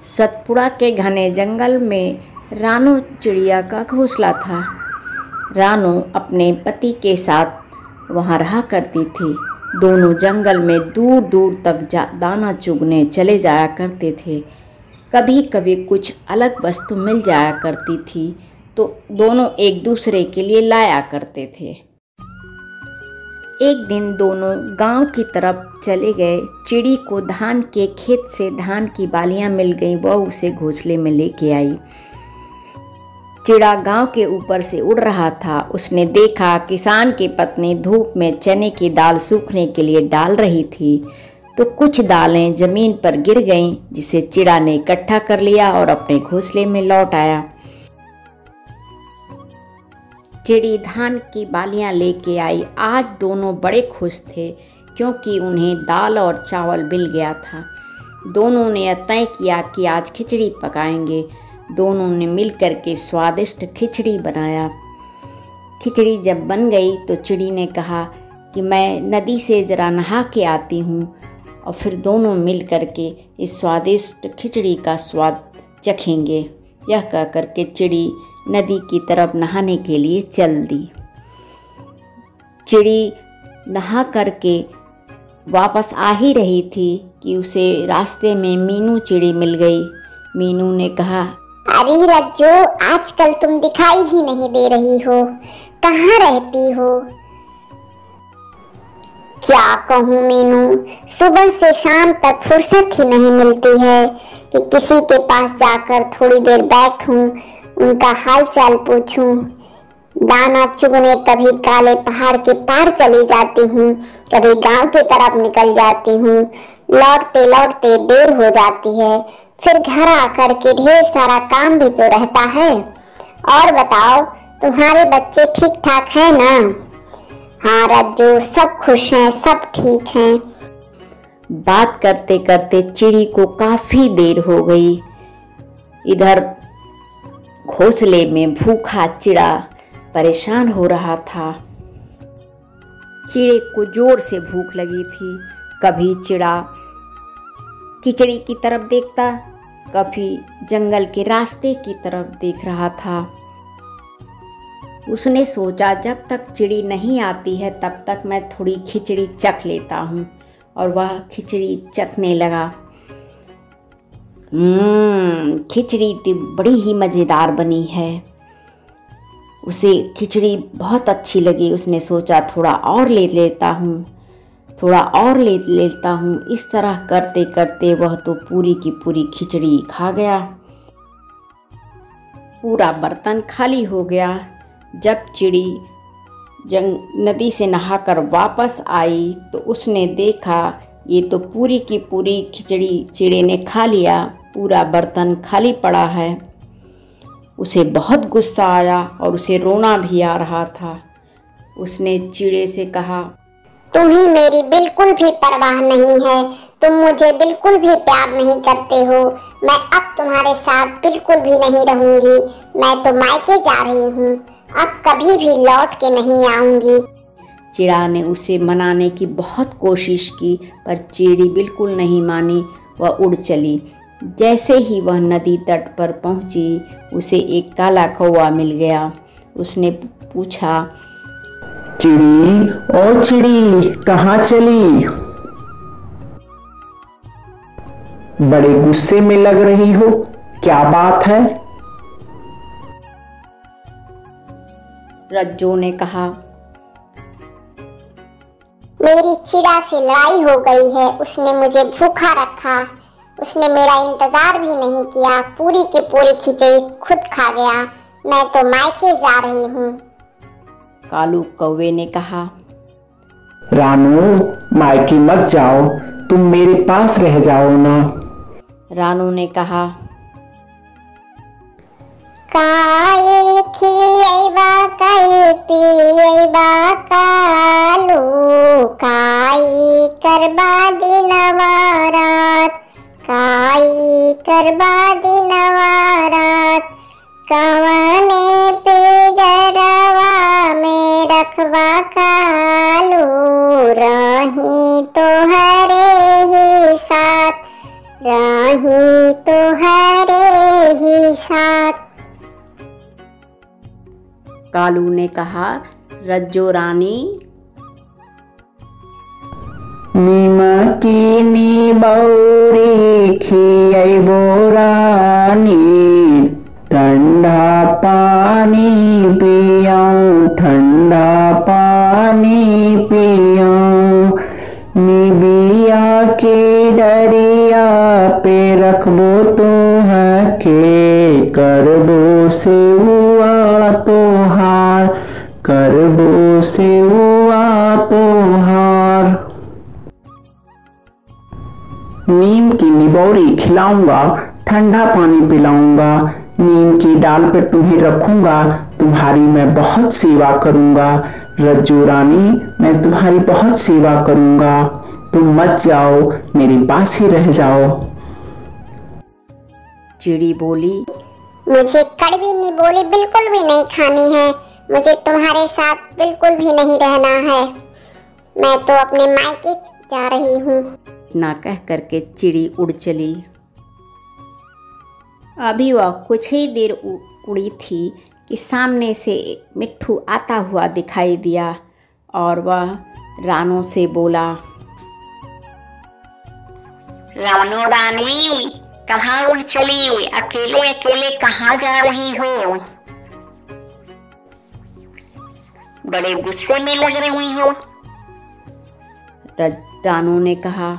सतपुड़ा के घने जंगल में रानू चिड़िया का घोंसला था। रानू अपने पति के साथ वहाँ रहा करती थी। दोनों जंगल में दूर दूर तक दाना चुगने चले जाया करते थे। कभी कभी कुछ अलग वस्तु मिल जाया करती थी तो दोनों एक दूसरे के लिए लाया करते थे। एक दिन दोनों गांव की तरफ चले गए। चिड़ी को धान के खेत से धान की बालियां मिल गईं। वह उसे घोंसले में लेके आई। चिड़ा गांव के ऊपर से उड़ रहा था। उसने देखा किसान की पत्नी धूप में चने की दाल सूखने के लिए डाल रही थी तो कुछ दालें जमीन पर गिर गईं, जिसे चिड़ा ने इकट्ठा कर लिया और अपने घोंसले में लौट आया। चिड़ी धान की बालियां लेके आई। आज दोनों बड़े खुश थे क्योंकि उन्हें दाल और चावल मिल गया था। दोनों ने तय किया कि आज खिचड़ी पकाएंगे। दोनों ने मिलकर के स्वादिष्ट खिचड़ी बनाया। खिचड़ी जब बन गई तो चिड़ी ने कहा कि मैं नदी से ज़रा नहा के आती हूँ और फिर दोनों मिल कर के इस स्वादिष्ट खिचड़ी का स्वाद चखेंगे। यह कह कर के चिड़ी नदी की तरफ नहाने के लिए चल दी। चिड़ी नहा करके वापस आ ही रही थी कि उसे रास्ते में मीनू चिड़ी मिल गई। मीनू ने कहा, अरे रज्जो, आजकल तुम दिखाई ही नहीं दे रही हो, कहाँ रहती हो? क्या कहूँ मीनू, सुबह से शाम तक फुर्सत ही नहीं मिलती है कि किसी के पास जाकर थोड़ी देर बैठूं, उनका हाल चाल पूछूं। दाना चुगने कभी काले पहाड़ के पार चली जाती हूँ, कभी गांव की तरफ निकल जाती हूँ। लौटते लौटते देर हो जाती है। फिर घर आकर के ढेर सारा काम भी तो रहता है। और बताओ, तुम्हारे बच्चे ठीक ठाक हैं ना? हाँ रज्जू, सब खुश हैं, सब ठीक हैं। बात करते करते चिड़ी को काफी देर हो गई। इधर घोंसले में भूखा चिड़ा परेशान हो रहा था। चिड़े को जोर से भूख लगी थी। कभी चिड़ा खिचड़ी की तरफ देखता, कभी जंगल के रास्ते की तरफ देख रहा था। उसने सोचा जब तक चिड़ी नहीं आती है तब तक मैं थोड़ी खिचड़ी चख लेता हूँ, और वह खिचड़ी चखने लगा। खिचड़ी तो बड़ी ही मज़ेदार बनी है। उसे खिचड़ी बहुत अच्छी लगी। उसने सोचा थोड़ा और ले लेता हूँ, थोड़ा और ले लेता हूँ। इस तरह करते करते वह तो पूरी की पूरी खिचड़ी खा गया। पूरा बर्तन खाली हो गया। जब चिड़ी नदी से नहाकर वापस आई तो उसने देखा ये तो पूरी की पूरी खिचड़ी चिड़े ने खा लिया, पूरा बर्तन खाली पड़ा है। उसे बहुत गुस्सा आया और उसे रोना भी आ रहा था। उसने चिड़े से कहा, तुम्हें मेरी बिल्कुल भी परवाह नहीं है, तुम मुझे बिल्कुल भी प्यार नहीं करते हो। मैं अब तुम्हारे साथ बिल्कुल भी नहीं रहूंगी। मैं तो मायके जा रही हूँ, अब कभी भी लौट के नहीं आऊंगी। चिड़ा ने उसे मनाने की बहुत कोशिश की पर चिड़ी बिल्कुल नहीं मानी। वह उड़ चली। जैसे ही वह नदी तट पर पहुंची उसे एक काला कौवा मिल गया। उसने पूछा, चिड़ी, ओ चिड़ी, कहाँ चली? बड़े गुस्से में लग रही हो, क्या बात है? रज्जो ने कहा, मेरी चिड़ा से लड़ाई हो गई है। उसने मुझे भूखा रखा, उसने मेरा इंतजार भी नहीं किया, पूरी की पूरी खिचड़ी खुद खा गया। मैं तो मायके जा रही हूँ। कालू कौवे ने कहा, रानू, मायके मत जाओ, तुम मेरे पास रह जाओ ना। रानू ने कहा, काए खियैबा काए पियैबा कालू, काई करबा दिनवा रात, काई करबा दिनवा रात। कवने पे जरवा में रखबा कालू, रही तो हरे ही साथ, राही तो हरे ही साथ। कालू ने कहा, रज्जो रानी, निमकी नी बौरी खियैबो रानी, ठंडा पानी पियाऊं, ठंडा पानी पियाऊं। निबिया के डरिया पे रखबो तो हके, करबो सेवा तोहार, करबो सेवा तोहार। नीम की निबौरी खिलाऊंगा, ठंडा पानी पिलाऊंगा, नीम की डाल पर तुम्हें रखूंगा, तुम्हारी मैं बहुत सेवा करूंगा। रज्जू रानी, मैं तुम्हारी बहुत सेवा करूंगा, तुम मत जाओ, मेरे पास ही रह जाओ। चिड़ी बोली, मुझे कड़वी निबोली बिल्कुल भी नहीं खानी है, मुझे तुम्हारे साथ बिल्कुल भी नहीं रहना है, मैं तो अपने मायके जा रही हूँ। इतना कह करके चिड़ी उड़ चली। अभी वह कुछ ही देर उड़ी थी कि सामने से मिट्ठू आता हुआ दिखाई दिया और वह रानू से बोला, रानू रानी, कहाँ उड़ चली? अकेले अकेले कहाँ जा रही हो? बड़े गुस्से में लग रही हो। रानू ने कहा,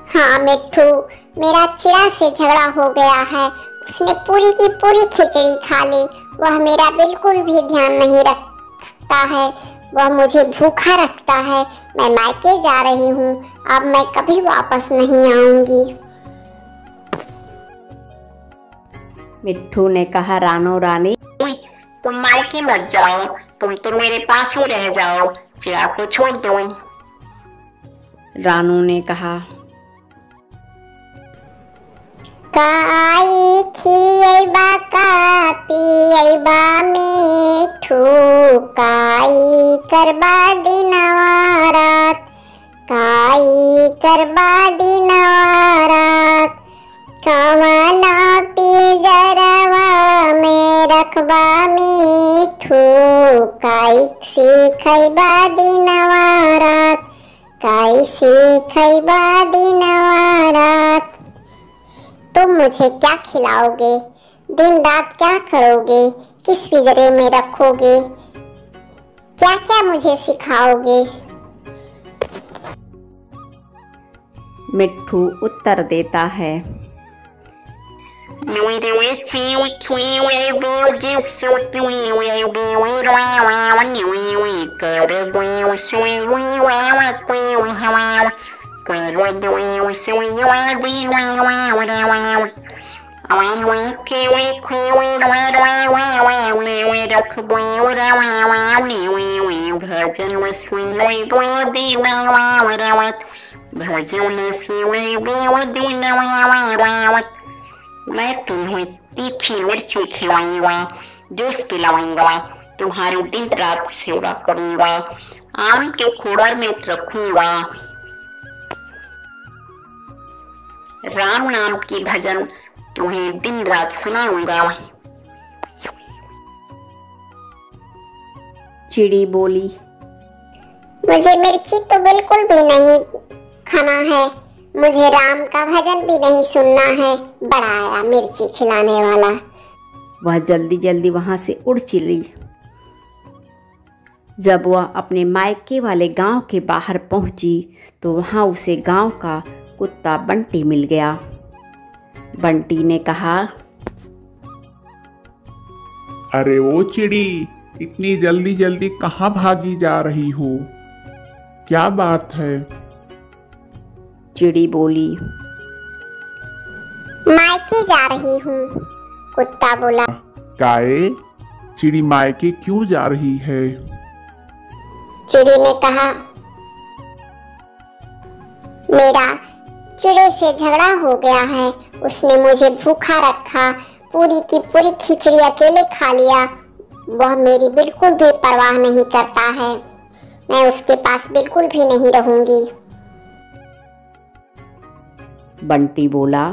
हाँ मिट्ठू, मेरा चिड़ा से झगड़ा हो गया है, उसने पूरी की पूरी खिचड़ी खा ली, वह मेरा बिल्कुल भी ध्यान नहीं रखता है, वह मुझे भूखा रखता है, मैं मायके जा रही हूँ, अब मैं कभी वापस नहीं आऊंगी। मिट्ठू ने कहा, रानू रानी, तुम मायके मत जाओ, तुम तो मेरे पास ही रह जाओ, चिड़ा को छोड़ दो। रानू ने कहा, काई खियैबा का पियैबा मिठू, काई करबा दिनवा रात, काई करबा दिनवा रात, कवना पिंजरवा में रखबा मिठू, काई से खैबा दिनवा रात, काई से खैबा दिनवा रात। तुम मुझे क्या खिलाओगे, दिन रात क्या करोगे, किस पिंजरे में रखोगे, क्या क्या मुझे सिखाओगे? मिट्ठू उत्तर देता है, मैं तुम्हें तीखी मिर्ची खिलाऊंगा, जूस पिलाऊंगा, तुम्हारी दिन रात सेवा करूंगा, आम के खोड़र में रखूंगा, राम नाम की भजन तुम्हें दिन रात सुनाऊंगा। चिड़ी बोली, मुझे मिर्ची तो बिल्कुल भी नहीं खाना है, मुझे राम का भजन भी नहीं सुनना है, बड़ा आया मिर्ची खिलाने वाला। वह जल्दी जल्दी वहां से उड़ चली। जब वह अपने मायके वाले गांव के बाहर पहुंची तो वहां उसे गांव का कुत्ता बंटी मिल गया। बंटी ने कहा, अरे वो चिड़ी, इतनी जल्दी जल्दी कहाँ भागी जा रही हो, क्या बात है? चिड़ी बोली, मायके जा रही हूँ। कुत्ता बोला, काहे? चिड़ी मायके क्यों जा रही है? चिड़ी ने कहा, मेरा चिड़े से झगड़ा हो गया है, उसने मुझे भूखा रखा, पूरी की पूरी खिचड़ी अकेले खा लिया, वह मेरी बिल्कुल भी परवाह नहीं करता है, मैं उसके पास बिल्कुल भी नहीं रहूंगी। बंटी बोला।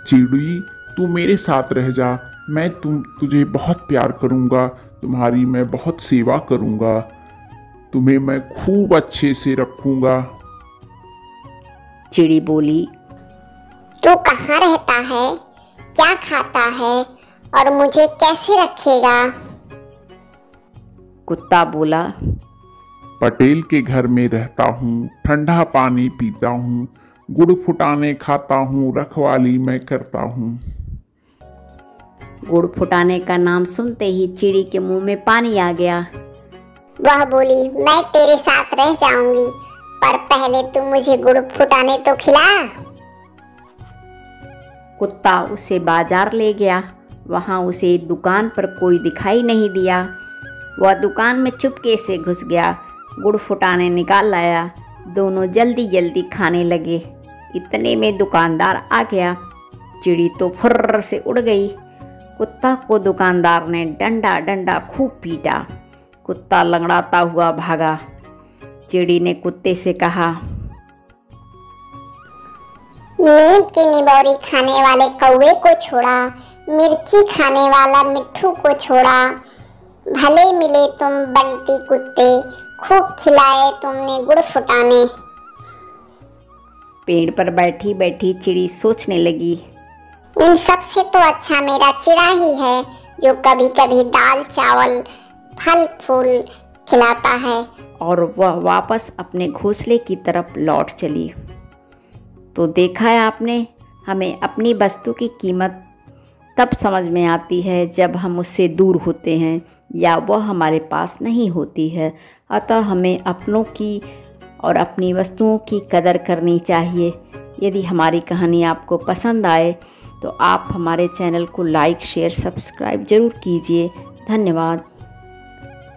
चिड़ी, तू मेरे साथ रह जा, मैं तुझे बहुत प्यार करूँगा, तुम्हारी मैं बहुत सेवा करूँगा, तुम्हें मैं खूब अच्छे से रखूँगा। चिड़ी बोली, तू कहाँ रहता है, क्या खाता है और मुझे कैसे रखेगा? कुत्ता बोला, पटेल के घर में रहता हूँ, ठंडा पानी पीता हूँ, गुड़ फुटाने खाता हूँ, रखवाली मैं करता हूँ। गुड़ फुटाने का नाम सुनते ही चिड़ी के मुंह में पानी आ गया। वह बोली, मैं तेरे साथ रह जाऊंगी, पर पहले तू मुझे गुड़ फुटाने तो खिला। कुत्ता उसे बाजार ले गया। वहाँ उसे दुकान पर कोई दिखाई नहीं दिया। वह दुकान में चुपके से घुस गया, गुड़ फुटाने निकाल लाया। दोनों जल्दी जल्दी खाने लगे। इतने में दुकानदार आ गया। चिड़ी तो फुर्र से उड़ गई। कुत्ता को दुकानदार ने डंडा डंडा खूब पीटा। कुत्ता लंगड़ाता हुआ भागा। चिड़ी ने कुत्ते से कहा, नीम की निबौरी खाने वाले कौवे को छोड़ा, मिर्ची खाने वाला मिट्ठू को छोड़ा। भले मिले तुम बंटी कुत्ते, खूब खिलाए तुमने गुड़ फुटाने। पेड़ पर बैठी बैठी चिड़ी सोचने लगी, इन सब से तो अच्छा मेरा चिड़ा ही है, जो कभी कभी दाल चावल फल फूल खिलाता है। और वह वापस अपने घोंसले की तरफ लौट चली। तो देखा है आपने, हमें अपनी वस्तु की कीमत तब समझ में आती है जब हम उससे दूर होते हैं या वह हमारे पास नहीं होती है। अतः हमें अपनों की और अपनी वस्तुओं की कदर करनी चाहिए। यदि हमारी कहानी आपको पसंद आए तो आप हमारे चैनल को लाइक शेयर सब्सक्राइब ज़रूर कीजिए। धन्यवाद।